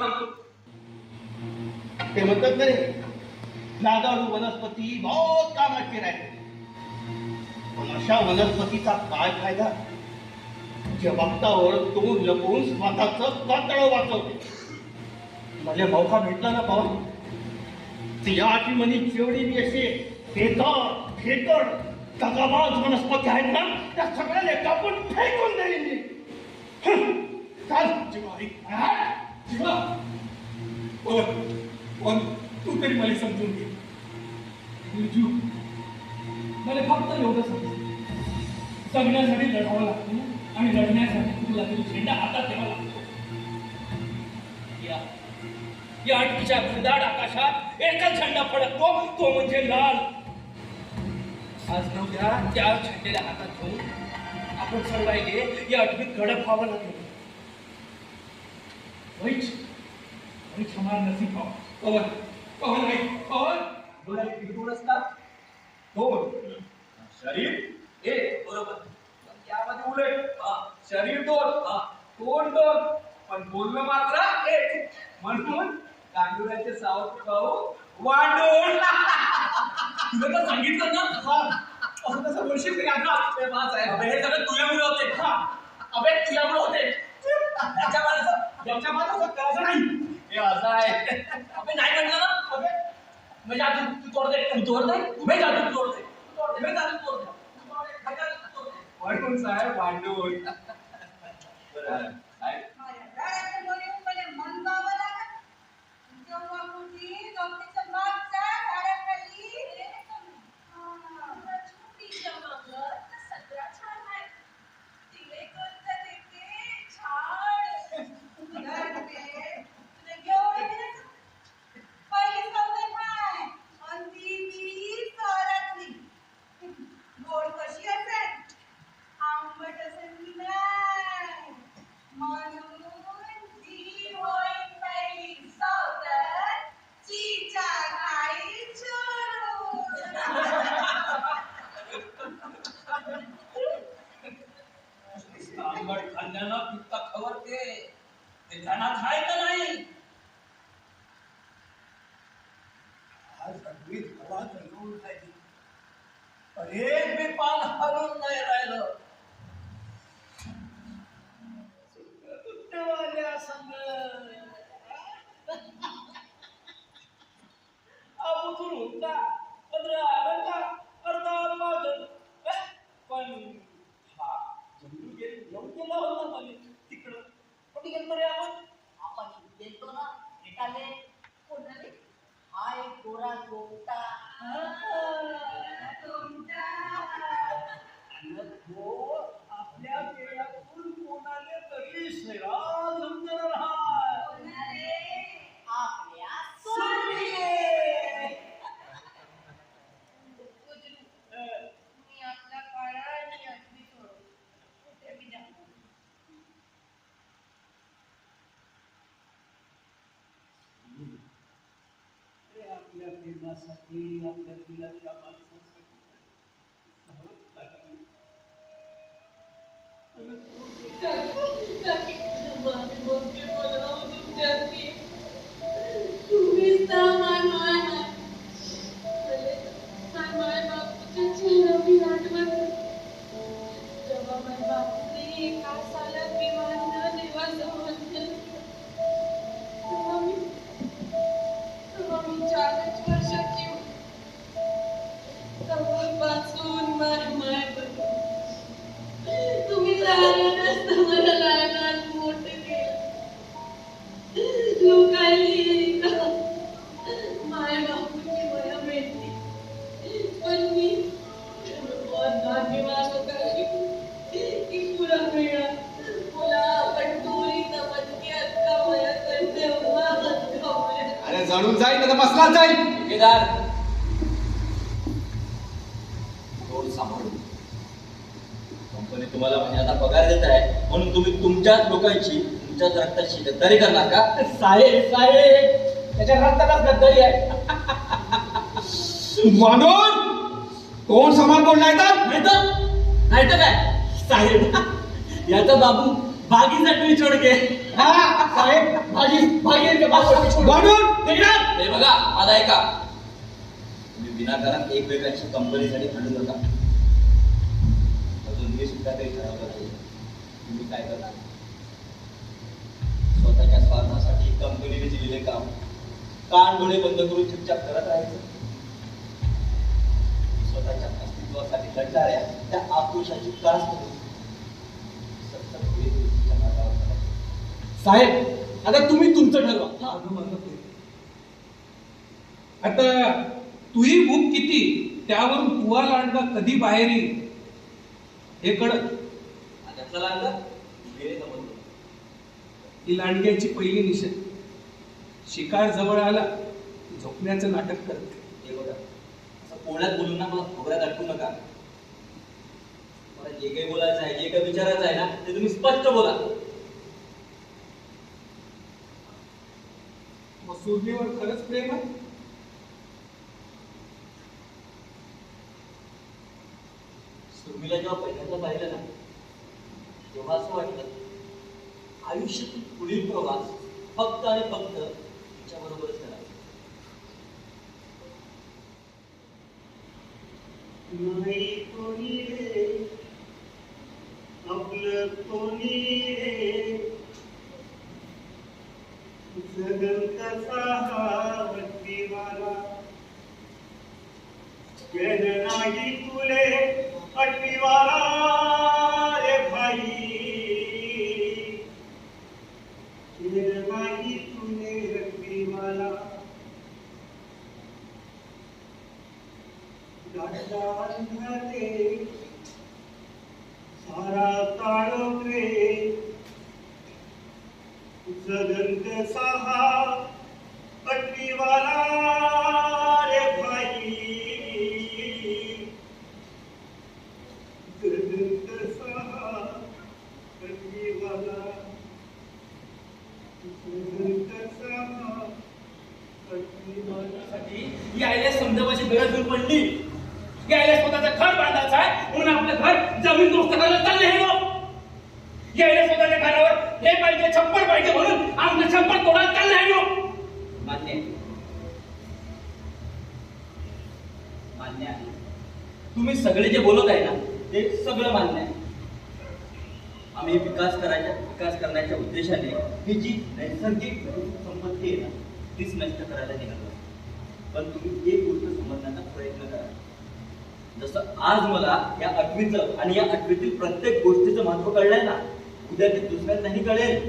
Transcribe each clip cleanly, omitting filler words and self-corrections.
थांबतो. ते म्हणतात नाही लागाडू वनस्पती बहुत कामाची राहते. पण अशा वनस्पतीचा काय फायदा जे बघतावर तोंड लपवून स्वतःच कातळ वाचवते. मला मौका भेटला ना पाहून ती या आठवणी जेवढी मी असे फेकड दगाबाज वनस्पती आहेत ना त्या सगळ्याला कापून फेकून देईन मी. काय जीवा पण तू तरी मला समजून घे. गुरुजू मला फक्त एवढं समज जगण्यासाठी लढावं लागतं आणि लढण्यासाठी तुला तरी झेंडा हातात द्यावा लागतो. या आठवीच्या भरदाड आकाशात एकच झेंडा फडकतो तो म्हणजे लाल. आज न उद्या त्या झेंड्याला हातात घेऊन आपण सर्वांनी या आठवीत घडप व्हावं लागेल. वहीच हमार नसीब पवन पवन आहे पवन बोला किती दोन असतात? दोन शरीर एक बरोबर. त्यामध्ये उलट शरीर दोन तोंड दोन पण बोलणं मात्र एक. म्हणून गांडुळ्याचे सावत्र भाऊ वांडोळ. तुला तर सांगितलं ना असं तसं बोलशील तरी आता ते पाच आहे. अबे हे सगळं तुझ्यामुळे होते. अबे तुझ्यामुळे होते. ज्याच्या माणसाचं करायचं नाही हे असं आहे. अबे नाही म्हणलं ना. अबे म्हणजे आता तू तोडते तू तोडते उभे जातो तू तोडते उभे जातो तू तोडते म्हणून साहेब वांडोळ. खाल्ल्यानं पित्त खवरते. ते ध्यानात आहे का नाही? आज अद्वैत हवा चढवून राहिली. अरे मी पान हलून नाही राहिलं. सुट्टेवाल्या संग अबुजूर होता 15 घंटा अर्धा वाजत. पण गेला होता मला तिकडं. कुठे गेलो रे आपण गेलतो ना एकाले कोणाले हा एक गोरा गोटा आपल्या वेळातून कोणाले तरी शहरात समजणार हाय. आपल्या मी आपला काळा आणि अगदी सोडून कुठे बी जाणार. आपल्या प्रेमासाठी आपल्या दिलाच्या माणसासाठी तुम्हीच तर माय बापूच्या चेहऱ्यावर आठवत. जेव्हा माझ्या बापूने एका सालात विवाह देवाजवळ तेव्हा मी 4 वर्षाची होती. तेव्हापासून माय तुम्ही लहान असता मला लहान मोठे केलं. लोकांनी माय बापूची मला भेटली. पण मी बहुत भाग्यवान होता की पुरा मिळा मला आपण दोरी समजली अक्का मला करते अक्का मला. अरे जळून जाईल ना बसला जाईल. ठेकेदार रोड सांभाळून कंपनी तुम्हाला महिन्याचा पगार देत आहे म्हणून तुम्ही तुमच्याच लोकांची तुमच्याच रक्ताची गद्दारी करणार का? साहेब त्याच्या रक्तातच गद्दारी आहे. म्हणून कोण समाज बोलला येतात नाही तर काय साहेब याचा भागी चटणी छोड़ के. हा साहेब भाजी वाढून हे बघा आता ऐका, तुम्ही विनाकारण एकमेकांची कंपनीसाठी भांडू नका. अजून मी सुद्धा काही ठरवलं नाही. तुम्ही काय करता? स्वतःच्या स्वार्थासाठी कंपनीने दिलेले काम कान डोळे बंद करून चुपचाप करत राहायचं. स्वतःच्या अस्तित्वासाठी लढणाऱ्या त्या आक्रोशाची कास करून सतत वेदनेच्या मार्गावर चालायचं. साहेब आता तुम्ही तुमचं ठरवा. आता तुही भूक किती त्यावरून तुवा लांडगा कधी बाहेर येईल हे कळत. आता चला आता वेळ समजतो. ही लांडग्याची पहिली निषेध. शिकार जवळ आला झोपण्याचं नाटक करते. हे बघा, असं कोणात बोलून ना मला खोबऱ्यात अडकू नका. मला जे काही बोलायचं आहे, जे काही विचारायचं आहे ना, ते तुम्ही स्पष्ट बोला. मग सुरणीवर खरंच प्रेम आहे? सुरमीला जेव्हा पहिल्यांदा पाहिलं ना, तेव्हा असं वाटलं आयुष्यातील पुढील प्रवास फक्त आणि फक्त तिच्याबरोबरच करायचा. नाही कोणी रे आपलं कोणी रे जगल कसा हा दिवाला गेल नाही तुले अटवीवाला रे भाई गेल नाही तुले अटवीवाला अंधारे सारा काळोख रे जगंत सहा अटवीवाला रे भाई जगंत सहा अटवीवाला जगंत सहा अटवीवाला. यायला समजावाची गरज दूर पडली. यायला स्वतःचं घर बांधायचं आहे म्हणून आपलं घर जमीन दोस्त करायला चालले हे लोक. यायला स्वतःच्या घरावर हे पाहिजे छप्पर पाहिजे म्हणून आमचं छप्पर तोडायला चालले हे लोक. मान्य आहे, मान्य आहे. तुम्ही सगळे जे बोलत आहे ना ते सगळं मान्य आहे. आम्ही विकास करण्याच्या उद्देशाने ही जी नैसर्गिक संपत्ती आहे ना तीच नष्ट करायला निघालो. पण तुम्ही एक गोष्ट समजण्याचा प्रयत्न करा. जसं आज मला या आठवीचं आणि या आठवीतील प्रत्येक गोष्टीचं महत्व कळलंय ना, उद्या ते दुसऱ्यांनाही कळेल.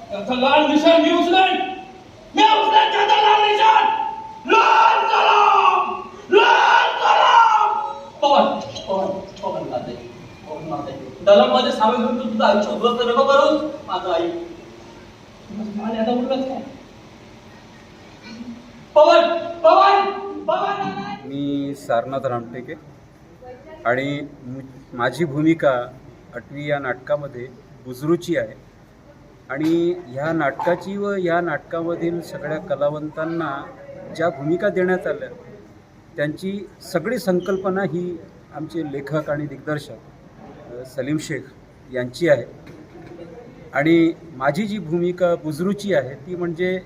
त्याचा लाल निशाण मी उचलेन. मी उचलेन त्याचा लाल निशाण. लाल कलम, लाल कलम. पवन पवन पवन माते पवन माते दलम मध्ये सामील होऊन तू तुझं आयुष्य उद्ध्वस्त नको करू. माझं आई मला आता उठलंच काय? पवन पवन पवन. मी सारनाथ रामटेके आणि माझी भूमिका आठवी या नाटकामध्ये बुजरूची आहे. आणि ह्या नाटकाची व या नाटकामधील सगळ्या कलावंतांना ज्या भूमिका देण्यात आल्या त्यांची सगळी संकल्पना ही आमचे लेखक आणि दिग्दर्शक सलीम शेख यांची आहे. आणि माझी जी भूमिका बुजरूची आहे ती म्हणजे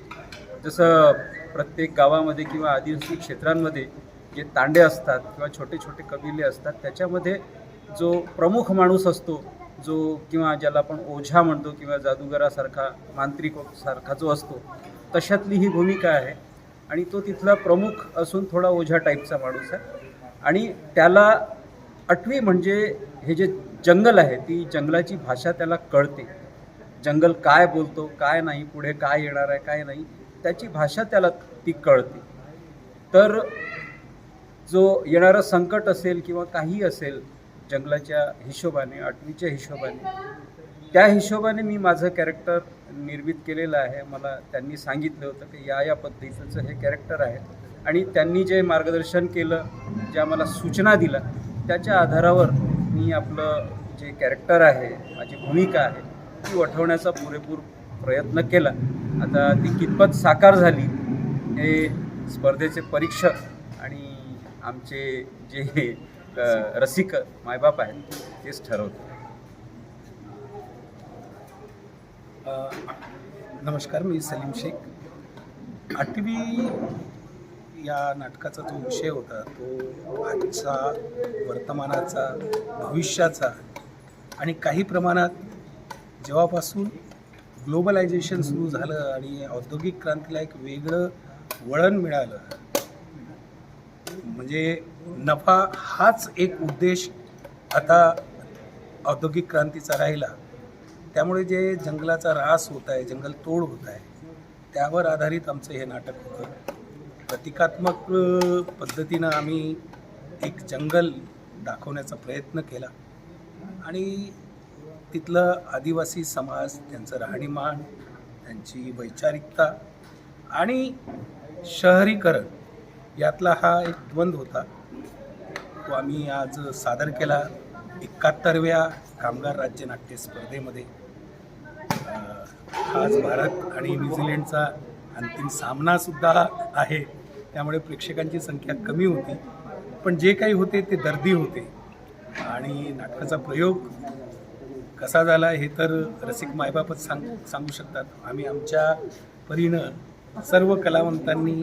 जसं प्रत्येक गावामध्ये किंवा आदिवासी क्षेत्रांमध्ये जे तांडे असतात किंवा छोटे छोटे कबिले असतात त्याच्यामध्ये जो प्रमुख माणूस असतो जो किंवा ज्याला आपण ओझा म्हणतो किंवा जादूगरासारखा मांत्रिकसारखा जो असतो तशातली ही भूमिका आहे. आणि तो तिथला प्रमुख असून थोडा ओझा टाईपचा माणूस आहे. आणि त्याला आठवी म्हणजे हे जे जंगल आहे ती जंगलाची भाषा त्याला कळते. जंगल काय बोलतो काय नाही, पुढे काय येणार आहे काय नाही, त्याची भाषा त्याला ती कळते. तर जो येणारं संकट असेल किंवा काही असेल जंगलाच्या हिशोबाने आठवीच्या हिशोबाने त्या हिशोबाने मी माझं कॅरेक्टर निर्मित केलेलं आहे. मला त्यांनी सांगितलं होतं की या पद्धतीचं हे कॅरेक्टर आहे आणि त्यांनी जे मार्गदर्शन केलं ज्या मला सूचना दिल्या त्याच्या आधारावर मी आपलं जे कॅरेक्टर आहे माझी भूमिका आहे ती वठवण्याचा पुरेपूर प्रयत्न केला. आता ती कितपत साकार झाली हे स्पर्धेचे परीक्षक आणि आमचे जे रसिक मायबाप आहेत तेच ठरवतात. नमस्कार, मी सलीम शेख. आठवी या नाटकाचा जो विषय होता तो आजचा, वर्तमानाचा, भविष्याचा आणि काही प्रमाणात जेव्हापासून ग्लोबलायझेशन सुरू झालं आणि औद्योगिक क्रांतीला एक वेगळं वळण मिळालं, म्हणजे नफा हाच एक उद्देश आता औद्योगिक क्रांतीचा राहिला. त्यामुळे जे जंगलाचा ऱ्हास होत आहे, जंगलतोड होत आहे, त्यावर आधारित आमचं हे नाटक होतं. प्रतिकात्मक पद्धतीनं आम्ही एक जंगल दाखवण्याचा प्रयत्न केला आणि तिथलं आदिवासी समाज, त्यांचं राहणीमान, त्यांची वैचारिकता आणि शहरीकरण यातला हा एक द्वंद्व होता. तो आम्ही आज सादर केला 71व्या कामगार राज्य नाट्य स्पर्धेमध्ये. आज भारत आणि न्यूझीलंडचा अंतिम सामनासुद्धा आहे, त्यामुळे प्रेक्षकांची संख्या कमी होती, पण जे काही होते ते दर्दी होते. आणि नाटकाचा प्रयोग कसा झाला हे तर रसिक मायबापच सांगू शकतात. आम्ही आमच्या परीनं सर्व कलावंतांनी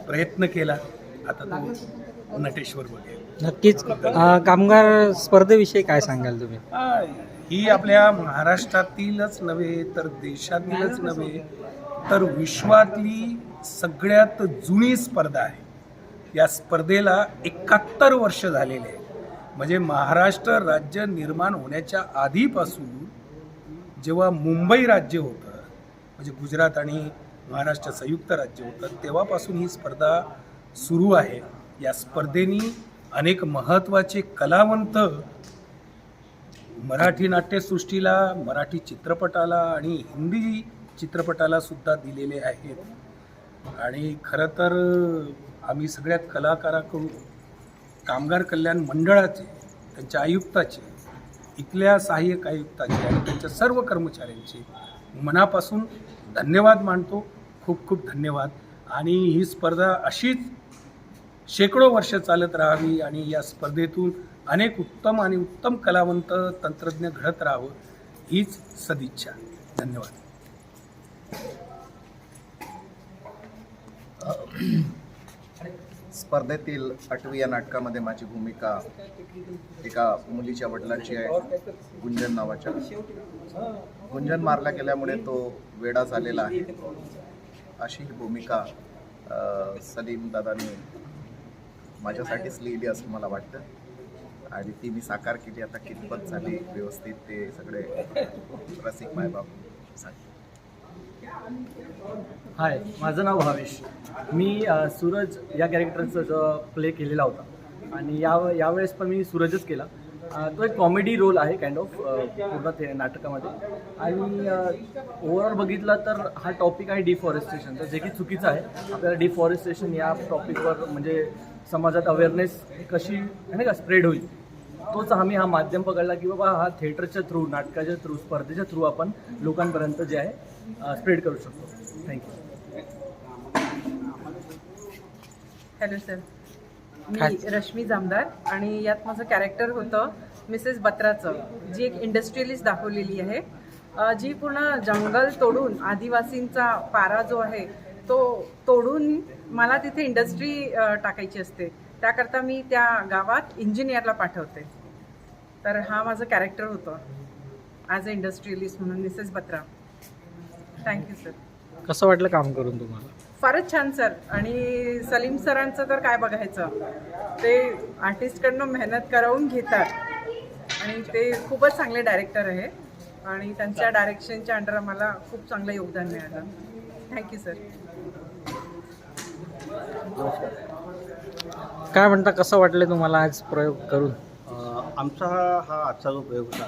प्रयत्न केला. आता तो नटेश्वर बघेल. नक्कीच. कामगार स्पर्धेविषयी काय सांगाल तुम्ही? ही आपल्या महाराष्ट्रातीलच नव्हे तर देशातीलच नव्हे तर विश्वातली सगळ्यात जुनी स्पर्धा आहे. या स्पर्धेला 71 वर्ष झालेले आहे. म्हणजे महाराष्ट्र राज्य निर्माण होण्याच्या आधीपासून जेव्हा मुंबई राज्य होतं, म्हणजे गुजरात आणि महाराष्ट्र संयुक्त राज्य होतं, तेव्हापासून ही स्पर्धा सुरू आहे. या स्पर्धेनी अनेक महत्त्वाचे कलावंत मराठी नाट्यसृष्टीला, मराठी चित्रपटाला आणि हिंदी चित्रपटाला सुद्धा दिलेले आहेत. आणि खरं तर आम्ही सगळ्यात कलाकाराकडून कामगार कल्याण मंडळाचे, त्यांच्या आयुक्ताचे, इथल्या सहाय्यक आयुक्ताचे आणि त्यांच्या सर्व कर्मचाऱ्यांचे मनापासून धन्यवाद मानतो. खूप खूप धन्यवाद. आणि ही स्पर्धा अशीच शेकडो वर्ष चालत राहावी आणि या स्पर्धेतून अनेक उत्तम आणि उत्तम कलावंत, तंत्रज्ञ घडत राहावं हीच सदिच्छा. धन्यवाद. स्पर्धेतील 8वी या नाटकामध्ये माझी भूमिका एका मुलीच्या वडिलांची आहे, गुंजन नावाच्या. गुंजन मारला गेल्यामुळे तो वेडा झालेला आहे, अशी ही भूमिका सलीम दादांनी माझ्यासाठीच लिहिली असं मला वाटतं. आणि ती मी साकार केली. आता कितपत झाली व्यवस्थित ते सगळे रसिक मायबाप सांगते. हाय, माझं नाव भावेश. मी सूरज या कॅरेक्टरचा जो प्ले केलेला होता आणि यावेळेस पण मी सूरजच केला. तो एक कॉमेडी रोल आहे काइंड ऑफ पूर्ण ते नाटकामध्ये. आणि ओव्हरऑल बघितला तर हा टॉपिक आहे डिफॉरेस्टेशनचा, जे की चुकीचं आहे. आपल्याला डिफॉरेस्टेशन या टॉपिकवर म्हणजे समाजात अवेअरनेस कशी नाही का स्प्रेड होईल, तोच आम्ही हा माध्यम पकडला की बाबा हा थिएटरच्या थ्रू, नाटकाच्या थ्रू, स्पर्धेच्या थ्रू आपण लोकांपर्यंत जे आहे स्प्रेड करू शकतो. थँक्यू. हॅलो सर, मी रश्मी जामदार आणि यात माझं कॅरेक्टर होतं मिसेस बत्राचं, जी एक इंडस्ट्रियलिस्ट दाखवलेली आहे, जी पूर्ण जंगल तोडून आदिवासींचा पारा जो आहे तो तोडून मला तिथे इंडस्ट्री टाकायची असते. त्याकरता मी त्या गावात इंजिनियरला पाठवते. तर हा माझं कॅरेक्टर होतं ॲज अ इंडस्ट्रियलिस्ट म्हणून, मिसेस बत्रा. Thank you sir. कसं वाटलं काम करून तुम्हाला? फारच छान सर. आणि सलीम सरांचं तर काय बघायचं, ते आर्टिस्टकडनं मेहनत करवून घेतात आणि ते खूपच चांगले डायरेक्टर आहे आणि त्यांच्या डायरेक्शनच्या अंडर आम्हाला खूप चांगलं योगदान मिळालं. Thank you sir. काय म्हणता, कसं वाटलं तुम्हाला आज प्रयोग करून? आमचा हा आजचा जो प्रयोग होता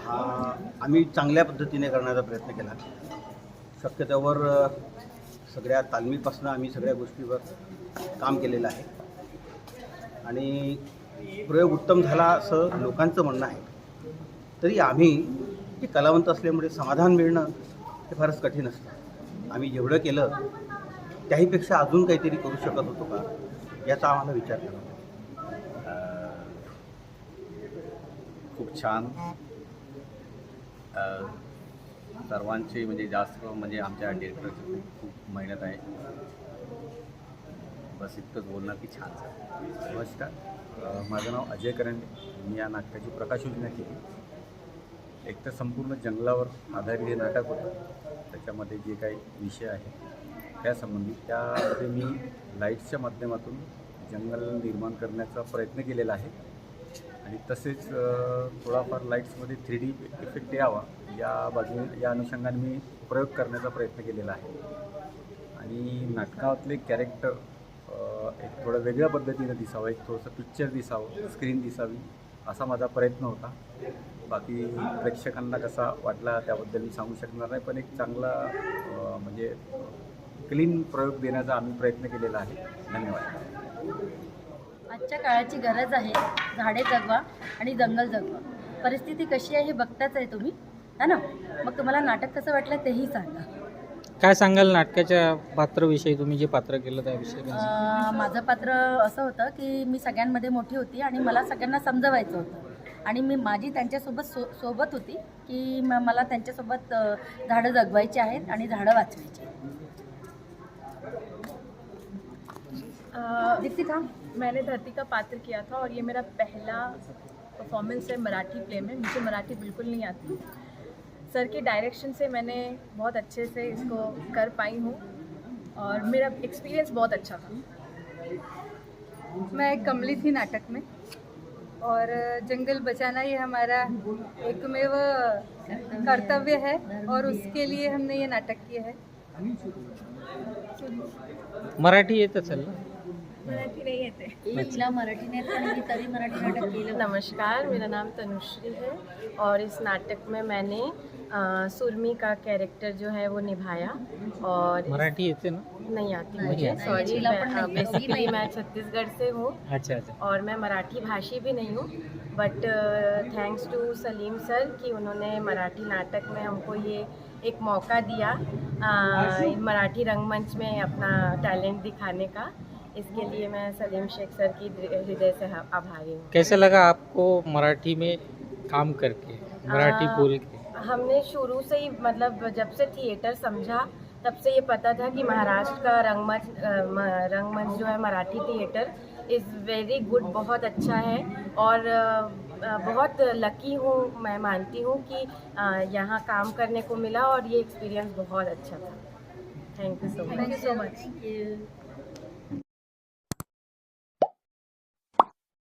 हा आम्ही चांगल्या पद्धतीने करण्याचा प्रयत्न केला. शक्य त्यावर सगळ्या तालमीपासून आम्ही सगळ्या गोष्टीवर काम केलेलं आहे आणि प्रयोग उत्तम झाला असं लोकांचं म्हणणं आहे. तरी आम्ही हे कलावंत असल्यामुळे समाधान मिळणं हे फारच कठीण असतं. आम्ही जेवढं केलं त्याहीपेक्षा अजून काहीतरी करू शकत होतो का याचा आम्हाला विचार करावा. खूप छान. सर्वांची म्हणजे जास्त म्हणजे आमच्या डिरेक्टरची खूप मेहनत आहे. बस इतकंच बोलणार की छान झालं. नमस्कार, माझं नाव अजय करंडे. मी या नाटकाची प्रकाशयोजना केली. एक तर संपूर्ण जंगलावर आधारित हे नाटक होतं. त्याच्यामध्ये जे काही विषय आहे त्यासंबंधी त्यामध्ये मी लाईट्सच्या माध्यमातून जंगल निर्माण करण्याचा प्रयत्न केलेला आहे आणि तसेच थोडाफार लाईट्समध्ये 3D इफेक्ट यावा या अनुषंगाने मी प्रयोग करण्याचा प्रयत्न केलेला आहे. आणि नाटकातले कॅरेक्टर एक थोडं वेगळ्या पद्धतीनं दिसावं, एक थोडंसं पिक्चर दिसावं, स्क्रीन दिसावी असा माझा प्रयत्न होता. बाकी प्रेक्षकांना कसा वाटला त्याबद्दल मी सांगू शकणार नाही, पण एक चांगला म्हणजे क्लीन प्रयोग देण्याचा आम्ही प्रयत्न केलेला आहे. धन्यवाद. आजच्या काळाची गरज आहे झाडे जगवा आणि जंगल जगवा. परिस्थिती कशी आहे हे बघताच आहे तुम्ही, है ना? मग तुम्हाला नाटक कसं वाटलं तेही सांगा. काय सांगाल नाटकाच्या पात्राविषयी, तुम्ही जे पात्र केलं त्याविषयी? माझं पात्र असं होतं की मी सगळ्यांमध्ये मोठी होती आणि मला सगळ्यांना समजवायचं होतं आणि मी माझी त्यांच्यासोबत सोबत होती की मला त्यांच्यासोबत झाडं जगवायची आहेत आणि झाडं वाचवायची. दीप्ति था, मैंने धरती का पात्र किया था और ये मेरा पहला परफॉर्मेंस है मराठी प्ले में. मुझे मराठी बिल्कुल नहीं आती. सर के डायरेक्शन से मैंने बहुत अच्छे से इसको कर पाई हूँ और मेरा एक्सपीरियंस बहुत अच्छा था. मैं एक कमली थी नाटक में और जंगल बचाना ये हमारा एकमेव कर्तव्य है और उसके लिए हमने ये नाटक किया है. मराठी येत असेल ना? मराठी नहीं येते. तिला मराठी नाही येत आणि मी तरी मराठी नाटक केलं. नमस्कार, मेरा नाम तनुश्री है और इस नाटक में मैंने सुरमी का कैरेक्टर जो है वो निभाया. और मराठी येते ना? नहीं आती मुझे, सॉरी. बेसिकली मैं छत्तीसगढ़ से हूँ. अच्छा अच्छा. और मैं मराठी भाषी भी नहीं हूँ, but thanks to Salim sir कि उन्होंने मराठी नाटक में हमको ये एक मौका दिया मराठी रंगमंच में अपना टैलेंट दिखाने का. इसके लिए मैं सलीम शेख सर की हृदय से आभारी हूँ. कैसा लगा आपको मराठी में काम करके, मराठी बोल के? हमने शुरू से ही मतलब जब से थिएटर समझा तब से ये पता था कि महाराष्ट्र का रंगमंच जो है Marathi theatre is very good, बहुत अच्छा है. और बहुत लकी हूँ, मैं मानती हूँ कि यहाँ काम करने को मिला और ये एक्सपीरियंस बहुत अच्छा था. Thank you so much.